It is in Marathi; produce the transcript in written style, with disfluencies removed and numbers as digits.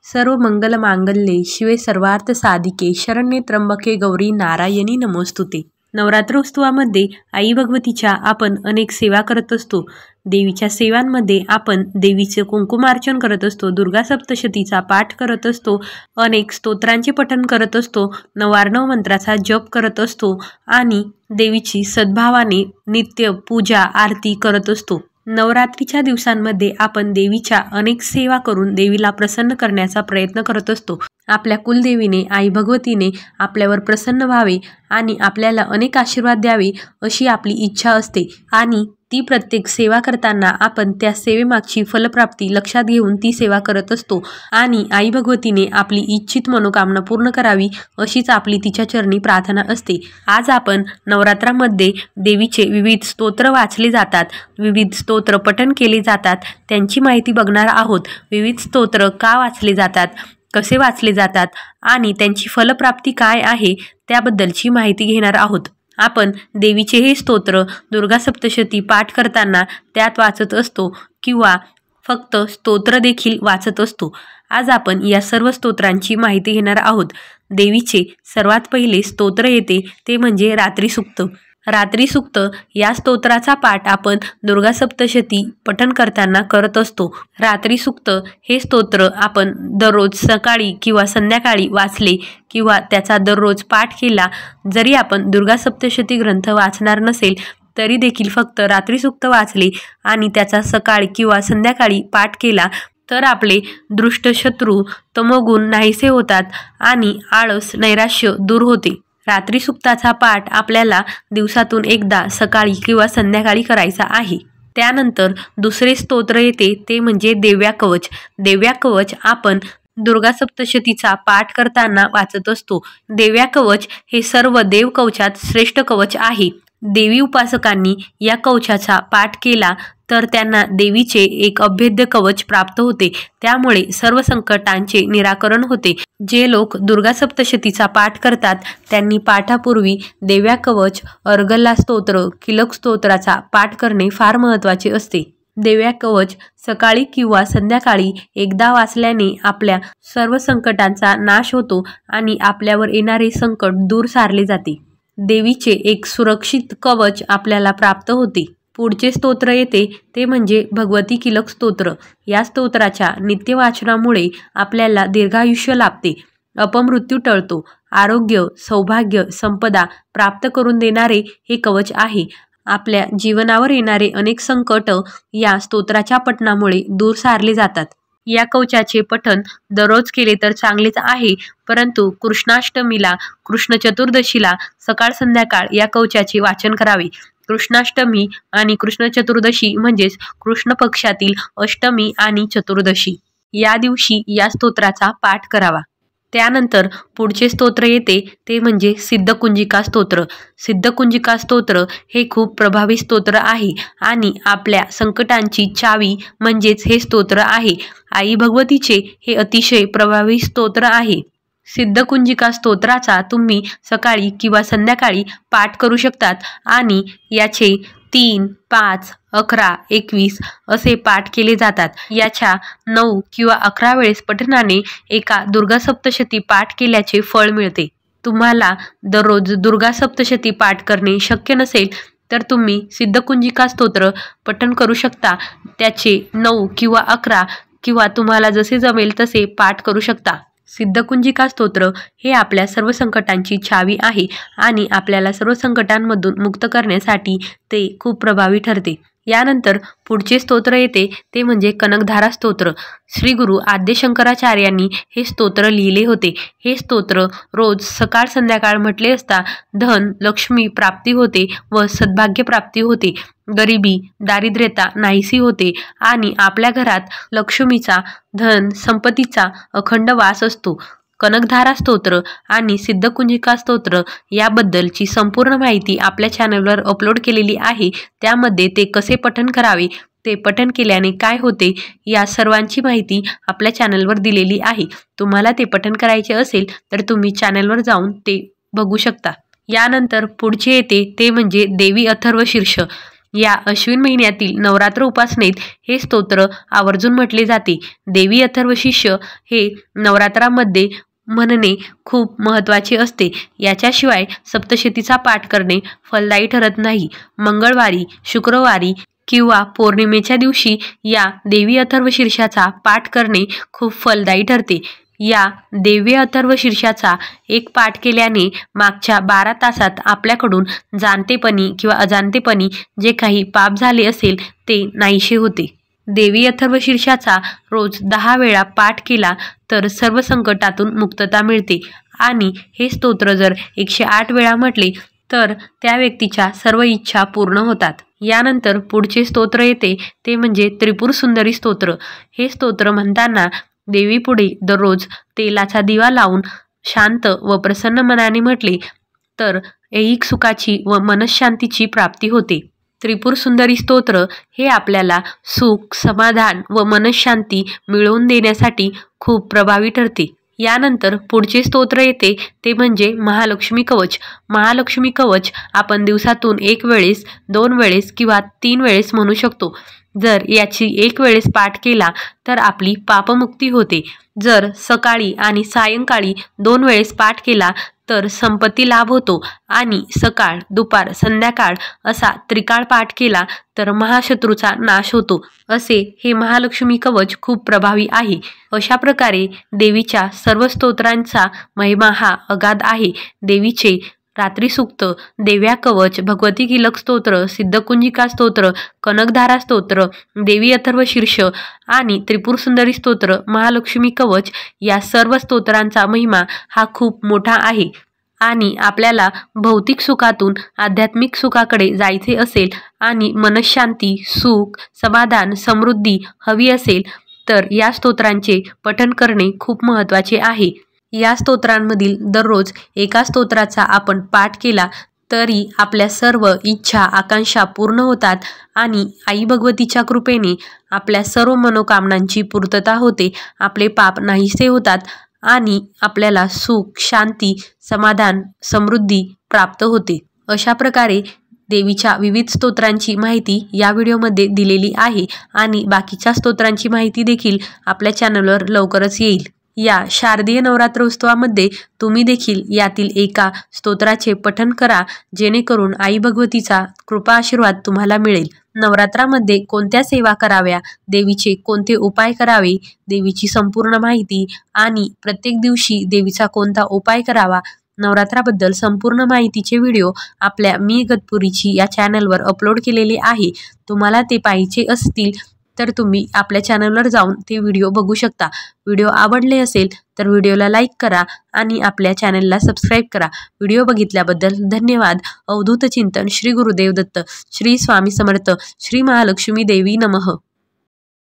सर्व मंगल मांगल्ये शिवे सर्वार्थ साधिके शरण्ये त्र्यंबके गौरी नारायणी नमोस्तुते। नवरात्र उत्सवामध्ये आई भगवतीच्या आपण अनेक सेवा करत असतो। देवीच्या सेवांमध्ये आपण देवीचे कुंकुमार्चन करत असतो, दुर्गा सप्तशतीचा पाठ करत असतो, अनेक स्तोत्रांचे पठण करत असतो, 999 मंत्राचा जप करत असतो आणि देवीची सद्भावाने नित्य पूजा आरती करत असतो। नवरात्रीच्या दिवसांमध्ये आपण देवीच्या अनेक सेवा करून देवीला प्रसन्न करण्याचा प्रयत्न करत असतो। आपल्या कुलदेवीने आई भगवतीने आपल्यावर प्रसन्न व्हावे आणि आपल्याला अनेक आशीर्वाद द्यावे अशी आपली इच्छा असते आणि ती प्रत्येक सेवा करताना आपण त्या सेवेमागची फलप्राप्ती लक्षात घेऊन ती सेवा करत असतो आणि आई भगवतीने आपली इच्छित मनोकामना पूर्ण करावी अशीच आपली तिच्या चरणी प्रार्थना असते। आज आपण नवरात्रामध्ये देवीचे विविध स्तोत्र वाचले जातात, विविध स्तोत्र पठण केले जातात, त्यांची माहिती बघणार आहोत। विविध स्तोत्र का वाचले जातात, कसे वाचले जातात आणि त्यांची फलप्राप्ती काय आहे त्याबद्दलची माहिती घेणार आहोत। आपण देवीचे हे स्तोत्र दुर्गा सप्तशती पाठ करताना त्यात वाचत असतो किंवा फक्त स्तोत्र देखील वाचत असतो। आज आपण या सर्व स्तोत्रांची माहिती घेणार आहोत। देवीचे सर्वात पहिले स्तोत्र येते ते म्हणजे रात्री सूक्त। रात्री सूक्त या स्तोत्राचा पाठ आपण दुर्गा सप्तशती पठण करताना करत असतो। रात्री सूक्त हे स्तोत्र आपण दररोज सकाळी किंवा संध्याकाळी वाचले किंवा त्याचा दररोज पाठ केला, जरी आपण दुर्गा सप्तशती ग्रंथ वाचणार नसेल तरी देखील फक्त रात्री सूक्त वाचले आणि त्याचा सकाळ किंवा संध्याकाळी पाठ केला तर आपले दृष्ट शत्रू तमोगुण नाहीसे होतात आणि आळस नैराश्य दूर होते। रात्री सूक्ताचा पाठ आपल्याला दिवसातून एकदा सकाळी किंवा संध्याकाळी करायचा आहे। त्यानंतर दुसरे स्तोत्र येते ते म्हणजे देव्या कवच। देव्या कवच आपण दुर्गा सप्तशतीचा पाठ करताना वाचत असतो। देव्या कवच हे सर्व देव कवचात श्रेष्ठ कवच आहे। देवी उपासकांनी या कवचाचा पाठ केला तर त्यांना देवीचे एक अभेद्य कवच प्राप्त होते, त्यामुळे सर्व संकटांचे निराकरण होते। जे लोक दुर्गा सप्तशतीचा पाठ करतात त्यांनी पाठापूर्वी देव्या कवच, अर्गला स्तोत्र, किलक स्तोत्राचा पाठ करणे फार महत्त्वाचे असते। देव्या कवच सकाळी किंवा संध्याकाळी एकदा वाचल्याने आपल्या सर्व संकटांचा नाश होतो आणि आपल्यावर येणारे संकट दूर सारले जाते। देवीचे एक सुरक्षित कवच आपल्याला प्राप्त होते। पुढचे स्तोत्र येते ते म्हणजे भगवती किलक स्तोत्र। या स्तोत्राच्या नित्य वाचनामुळे आपल्याला दीर्घायुष्य लाभते, अपमृत्यू टळतो, आरोग्य, सौभाग्य, संपदा प्राप्त करून देणारे हे कवच आहे। आपल्या जीवनावर येणारे अनेक संकट या स्तोत्राच्या पठणामुळे दूर सारले जातात। या कवचाचे पठण दररोज केले तर चांगलेच आहे, परंतु कृष्णाष्टमीला, कृष्ण चतुर्दशीला सकाळ संध्याकाळ या कवचाचे वाचन करावे। कृष्णाष्टमी आणि कृष्ण चतुर्दशी म्हणजेच कृष्ण पक्षातील अष्टमी आणि चतुर्दशी या दिवशी या स्तोत्राचा पाठ करावा। त्यानंतर पुढचे स्तोत्र येते ते म्हणजे सिद्धकुंजिका स्तोत्र। सिद्धकुंजिका स्तोत्र हे खूप प्रभावी स्तोत्र आहे आणि आपल्या संकटांची चावी म्हणजेच हे स्तोत्र आहे। आई भगवतीचे हे अतिशय प्रभावी स्तोत्र आहे। सिद्धकुंजिका स्तोत्राचा तुम्ही सकाळी किंवा संध्याकाळी पाठ करू शकतात आणि याचे 3, 5, 11, 21 असे पाठ केले जातात। याच्या 9 किंवा 11 वेळेस पठणाने एका दुर्गा सप्तशती पाठ केल्याचे फळ मिळते। तुम्हाला दररोज दुर्गा सप्तशती पाठ करणे शक्य नसेल तर तुम्ही सिद्धकुंजिका स्तोत्र पठण करू शकता। त्याचे 9 किंवा 11 किंवा तुम्हाला जसे जमेल तसे पाठ करू शकता। सिद्धकुंजिका स्तोत्र हे आपल्या सर्व संकटांची चावी आहे आणि आपल्याला सर्व संकटांमधून मुक्त करण्यासाठी ते खूप प्रभावी ठरते। यानंतर पुढचे स्तोत्र येते ते म्हणजे कनकधारा स्तोत्र। श्री गुरु आद्य शंकराचार्यांनी हे स्तोत्र लिहिले होते। हे स्तोत्र रोज सकाळ संध्याकाळ म्हटले असता धन लक्ष्मी प्राप्ती होते व सद्भाग्य प्राप्ती होते, गरिबी दारिद्र्यता नाहीसी होते आणि आपल्या घरात लक्ष्मीचा, धन संपत्तीचा अखंड वास असतो। कनकधारा स्तोत्र आणि सिद्धकुंजिका स्तोत्र याबद्दलची संपूर्ण माहिती आपल्या चॅनलवर अपलोड केलेली आहे। त्यामध्ये ते कसे पठण करावे, ते पठण केल्याने काय होते या सर्वांची माहिती आपल्या चॅनलवर दिलेली आहे। तुम्हाला ते पठण करायचे असेल तर तुम्ही चॅनलवर जाऊन ते बघू शकता। यानंतर पुढचे येते ते म्हणजे देवी अथर्व शीर्ष। या अश्विन महिन्यातील नवरात्र उपासनेत हे स्तोत्र आवर्जून म्हटले जाते. देवी अथर्वशीर्ष हे नवरात्रामध्ये म्हणणे खूप महत्त्वाचे असते. याच्याशिवाय सप्तशतीचा पाठ करणे फलदायी ठरत नाही. मंगळवारी, शुक्रवारी किंवा पौर्णिमेच्या दिवशी या देवी अथर्वशीर्षाचा पाठ करणे खूप फलदायी ठरते. या देवी अथर्वशीर्षाचा एक पाठ केल्याने मागच्या 12 तासात आपल्याकडून जाणतेपणी किंवा अजाणतेपणी जे काही पाप झाले असेल ते नाहीसे होते. देवी अथर्वशीर्षाचा रोज 10 वेळा पाठ केला तर सर्व संकटातून मुक्तता मिळते आणि हे स्तोत्र जर 108 वेळा म्हटले तर त्या व्यक्तीच्या सर्व इच्छा पूर्ण होतात. यानंतर पुढचे स्तोत्र येते ते म्हणजे त्रिपुर सुंदरी स्तोत्र. हे स्तोत्र म्हणताना देवीपुढे दररोज तेलाचा दिवा लावून शांत व प्रसन्न मनाने म्हटले तर ऐहिक सुखाची व मनःशांतीची प्राप्ती होते. त्रिपुर सुंदरी स्तोत्र हे आपल्याला सुख, समाधान व मनःशांती मिळवून देण्यासाठी खूप प्रभावी ठरते. यानंतर पुढचे स्तोत्र येते ते म्हणजे महालक्ष्मी कवच. महालक्ष्मी कवच आपण दिवसातून 1 वेळेस, 2 वेळेस किंवा 3 वेळेस म्हणू शकतो. जर याची 1 वेळेस पाठ केला तर आपली पापमुक्ती होते. जर सकाळी आणि सायंकाळी 2 वेळेस पाठ केला तर संपत्ती लाभ होतो आणि सकाळ, दुपार, संध्याकाळ असा त्रिकाळ पाठ केला तर महाशत्रूचा नाश होतो. असे हे महालक्ष्मी कवच खूप प्रभावी आहे. अशा प्रकारे देवीच्या सर्व स्तोत्रांचा महिमा हा अगाध आहे. देवीचे रात्री सूक्त, देव्या कवच, भगवती किलक स्तोत्र, सिद्धकुंजिका स्तोत्र, कनकधारा स्तोत्र, देवी अथर्वशीर्ष आणि त्रिपुर सुंदरी स्तोत्र, महालक्ष्मी कवच या सर्व स्तोत्रांचा महिमा हा खूप मोठा आहे. आणि आपल्याला भौतिक सुखातून आध्यात्मिक सुखाकडे जायचे असेल आणि मनःशांती, सुख, समाधान, समृद्धी हवी असेल तर या स्तोत्रांचे पठण करणे खूप महत्त्वाचे आहे. या स्तोत्रांमधील दररोज एका स्तोत्राचा आपण पाठ केला तरी आपल्या सर्व इच्छा, आकांक्षा पूर्ण होतात आणि आई भगवतीच्या कृपेने आपल्या सर्व मनोकामनांची पूर्तता होते. आपले पाप नाहीसे होतात आणि आपल्याला सुख, शांती, समाधान, समृद्धी प्राप्त होते. अशा प्रकारे देवीच्या विविध स्तोत्रांची माहिती या व्हिडिओमध्ये दिलेली आहे आणि बाकीच्या स्तोत्रांची माहिती देखील आपल्या चॅनलवर लवकरच येईल. या शारदीय नवरात्र उत्सवामध्ये तुम्ही देखील यातील एका स्तोत्राचे पठण करा जेणेकरून आई भगवतीचा कृपा आशीर्वाद तुम्हाला मिळेल. नवरात्रामध्ये कोणत्या सेवा कराव्या, देवीचे कोणते उपाय करावे, देवीची संपूर्ण माहिती आणि प्रत्येक दिवशी देवीचा कोणता उपाय करावा, नवरात्राबद्दल संपूर्ण माहितीचे व्हिडिओ आपल्या मी इगतपुरीची या चॅनलवर अपलोड केलेले आहे. तुम्हाला ते पाहायचे असतील तर तुम्ही आपल्या चॅनलवर जाऊन ते व्हिडिओ बघू शकता. व्हिडिओ आवडले असेल तर व्हिडिओला लाईक करा आणि आपल्या चॅनलला सबस्क्राईब करा. व्हिडिओ बघितल्याबद्दल धन्यवाद. अवधूत चिंतन श्री गुरुदेव दत्त. श्री स्वामी समर्थ. श्री महालक्ष्मी देवी नमः.